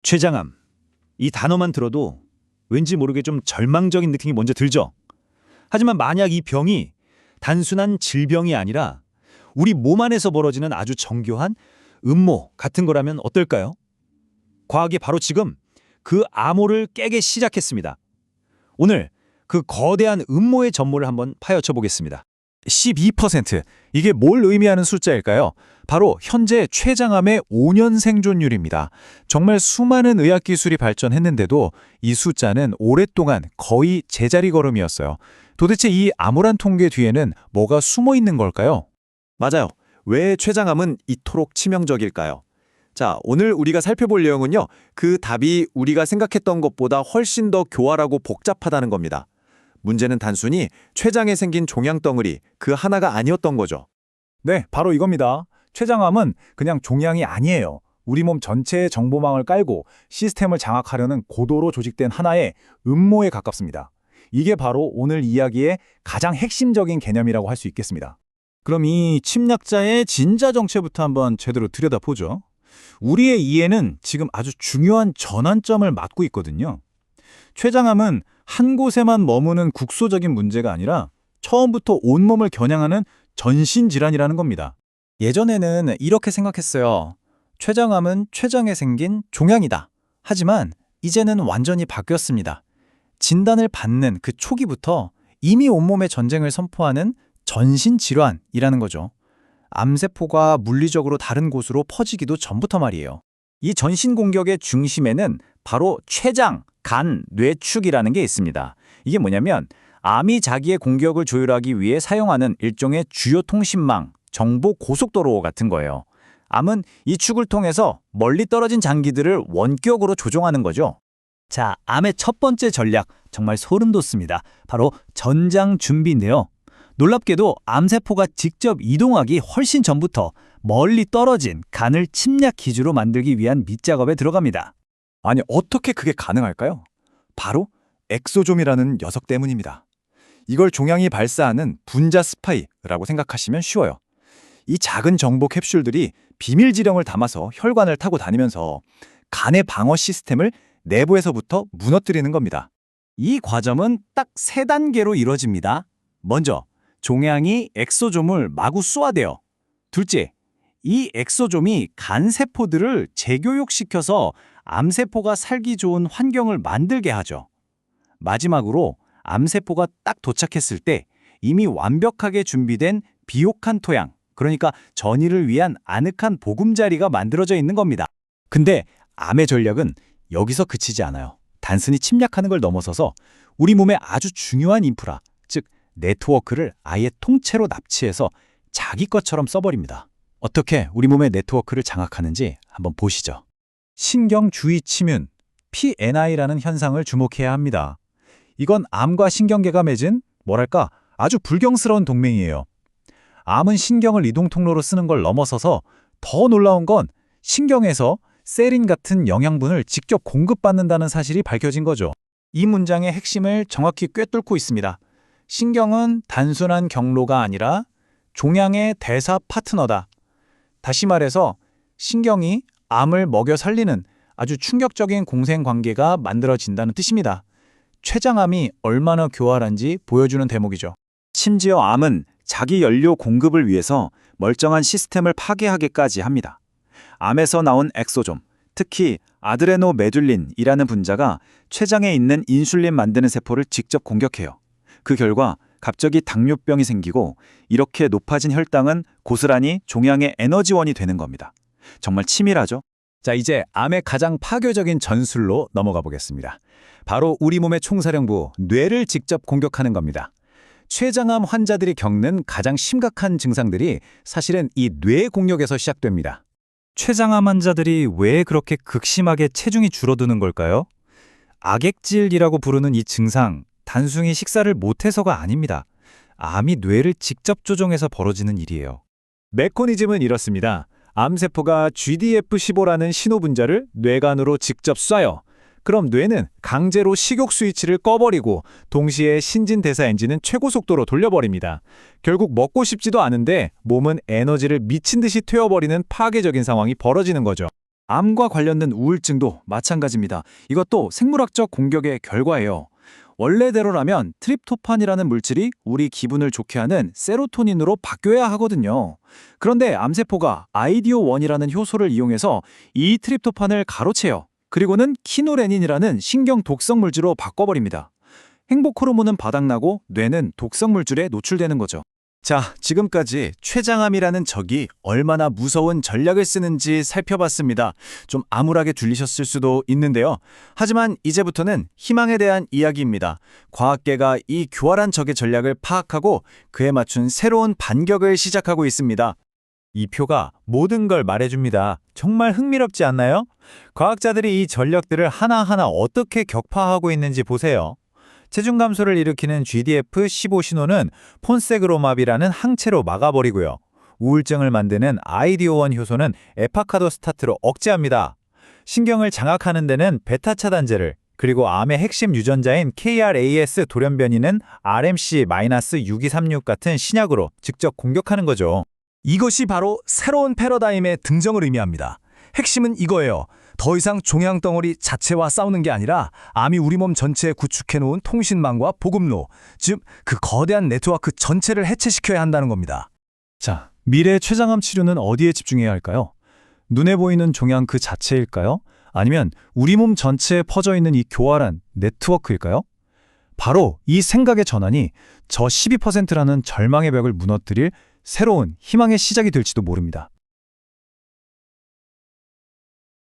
췌장암. 이 단어만 들어도 왠지 모르게 좀 절망적인 느낌이 먼저 들죠. 하지만 만약 이 병이 단순한 질병이 아니라 우리 몸 안에서 벌어지는 아주 정교한 음모 같은 거라면 어떨까요? 과학이 바로 지금 그 암호를 깨기 시작했습니다. 오늘 그 거대한 음모의 전모를 한번 파헤쳐 보겠습니다. 12%. 이게 뭘 의미하는 숫자일까요? 바로 현재 췌장암의 5년 생존율입니다. 정말 수많은 의학 기술이 발전했는데도 이 숫자는 오랫동안 거의 제자리 걸음이었어요. 도대체 이 암울한 통계 뒤에는 뭐가 숨어 있는 걸까요? 맞아요. 왜 췌장암은 이토록 치명적일까요? 자, 오늘 우리가 살펴볼 내용은요. 그 답이 우리가 생각했던 것보다 훨씬 더 교활하고 복잡하다는 겁니다. 문제는 단순히 췌장에 생긴 종양덩어리 그 하나가 아니었던 거죠. 네, 바로 이겁니다. 췌장암은 그냥 종양이 아니에요. 우리 몸 전체의 정보망을 깔고 시스템을 장악하려는 고도로 조직된 하나의 음모에 가깝습니다. 이게 바로 오늘 이야기의 가장 핵심적인 개념이라고 할 수 있겠습니다. 그럼 이 침략자의 진짜 정체부터 한번 제대로 들여다보죠. 우리의 이해는 지금 아주 중요한 전환점을 맞고 있거든요. 췌장암은 한 곳에만 머무는 국소적인 문제가 아니라 처음부터 온몸을 겨냥하는 전신질환이라는 겁니다. 예전에는 이렇게 생각했어요. 췌장암은 췌장에 생긴 종양이다. 하지만 이제는 완전히 바뀌었습니다. 진단을 받는 그 초기부터 이미 온몸에 전쟁을 선포하는 전신질환이라는 거죠. 암세포가 물리적으로 다른 곳으로 퍼지기도 전부터 말이에요. 이 전신 공격의 중심에는 바로 췌장, 간, 뇌축이라는 게 있습니다. 이게 뭐냐면 암이 자기의 공격을 조율하기 위해 사용하는 일종의 주요 통신망, 정보 고속도로 같은 거예요. 암은 이 축을 통해서 멀리 떨어진 장기들을 원격으로 조종하는 거죠. 자, 암의 첫 번째 전략, 정말 소름 돋습니다. 바로 전장 준비인데요. 놀랍게도 암세포가 직접 이동하기 훨씬 전부터 멀리 떨어진 간을 침략 기주로 만들기 위한 밑작업에 들어갑니다. 아니, 어떻게 그게 가능할까요? 바로 엑소좀이라는 녀석 때문입니다. 이걸 종양이 발사하는 분자 스파이라고 생각하시면 쉬워요. 이 작은 정보 캡슐들이 비밀 지령을 담아서 혈관을 타고 다니면서 간의 방어 시스템을 내부에서부터 무너뜨리는 겁니다. 이 과정은 딱 세 단계로 이루어집니다. 먼저, 종양이 엑소좀을 마구 쏘아대요. 둘째, 이 엑소좀이 간세포들을 재교육시켜서 암세포가 살기 좋은 환경을 만들게 하죠. 마지막으로 암세포가 딱 도착했을 때 이미 완벽하게 준비된 비옥한 토양, 그러니까 전이를 위한 아늑한 보금자리가 만들어져 있는 겁니다. 근데 암의 전략은 여기서 그치지 않아요. 단순히 침략하는 걸 넘어서서 우리 몸의 아주 중요한 인프라, 즉 네트워크를 아예 통째로 납치해서 자기 것처럼 써버립니다. 어떻게 우리 몸의 네트워크를 장악하는지 한번 보시죠. 신경주의 침윤, PNI라는 현상을 주목해야 합니다. 이건 암과 신경계가 맺은 뭐랄까 아주 불경스러운 동맹이에요. 암은 신경을 이동 통로로 쓰는 걸 넘어서서 더 놀라운 건 신경에서 세린 같은 영양분을 직접 공급받는다는 사실이 밝혀진 거죠. 이 문장의 핵심을 정확히 꿰뚫고 있습니다. 신경은 단순한 경로가 아니라 종양의 대사 파트너다. 다시 말해서 신경이 암을 먹여 살리는 아주 충격적인 공생관계가 만들어진다는 뜻입니다. 췌장암이 얼마나 교활한지 보여주는 대목이죠. 심지어 암은 자기 연료 공급을 위해서 멀쩡한 시스템을 파괴하기까지 합니다. 암에서 나온 엑소좀, 특히 아드레노메듈린이라는 분자가 췌장에 있는 인슐린 만드는 세포를 직접 공격해요. 그 결과 갑자기 당뇨병이 생기고 이렇게 높아진 혈당은 고스란히 종양의 에너지원이 되는 겁니다. 정말 치밀하죠? 자, 이제 암의 가장 파괴적인 전술로 넘어가 보겠습니다. 바로 우리 몸의 총사령부, 뇌를 직접 공격하는 겁니다. 췌장암 환자들이 겪는 가장 심각한 증상들이 사실은 이 뇌 공격에서 시작됩니다. 췌장암 환자들이 왜 그렇게 극심하게 체중이 줄어드는 걸까요? 악액질이라고 부르는 이 증상, 단순히 식사를 못해서가 아닙니다. 암이 뇌를 직접 조종해서 벌어지는 일이에요. 메커니즘은 이렇습니다. 암세포가 GDF15라는 신호분자를 뇌간으로 직접 쏴요. 그럼 뇌는 강제로 식욕 스위치를 꺼버리고 동시에 신진대사 엔진은 최고 속도로 돌려버립니다. 결국 먹고 싶지도 않은데 몸은 에너지를 미친 듯이 태워버리는 파괴적인 상황이 벌어지는 거죠. 암과 관련된 우울증도 마찬가지입니다. 이것도 생물학적 공격의 결과예요. 원래대로라면 트립토판이라는 물질이 우리 기분을 좋게 하는 세로토닌으로 바뀌어야 하거든요. 그런데 암세포가 아이디오1이라는 효소를 이용해서 이 트립토판을 가로채요. 그리고는 키노레닌이라는 신경 독성 물질로 바꿔버립니다. 행복 호르몬은 바닥나고 뇌는 독성 물질에 노출되는 거죠. 자, 지금까지 췌장암이라는 적이 얼마나 무서운 전략을 쓰는지 살펴봤습니다. 좀 암울하게 들리셨을 수도 있는데요. 하지만 이제부터는 희망에 대한 이야기입니다. 과학계가 이 교활한 적의 전략을 파악하고 그에 맞춘 새로운 반격을 시작하고 있습니다. 이 표가 모든 걸 말해줍니다. 정말 흥미롭지 않나요? 과학자들이 이 전력들을 하나하나 어떻게 격파하고 있는지 보세요. 체중 감소를 일으키는 GDF-15 신호는 폰세그로맙이라는 항체로 막아버리고요. 우울증을 만드는 아이디오1 효소는 에파카도스타트로 억제합니다. 신경을 장악하는 데는 베타 차단제를, 그리고 암의 핵심 유전자인 KRAS 돌연변이는 RMC-6236 같은 신약으로 직접 공격하는 거죠. 이것이 바로 새로운 패러다임의 등장을 의미합니다. 핵심은 이거예요. 더 이상 종양덩어리 자체와 싸우는 게 아니라 암이 우리 몸 전체에 구축해놓은 통신망과 보급로, 즉 그 거대한 네트워크 전체를 해체시켜야 한다는 겁니다. 자, 미래 췌장암 치료는 어디에 집중해야 할까요? 눈에 보이는 종양 그 자체일까요? 아니면 우리 몸 전체에 퍼져 있는 이 교활한 네트워크일까요? 바로 이 생각의 전환이 저 12%라는 절망의 벽을 무너뜨릴 새로운 희망의 시작이 될지도 모릅니다.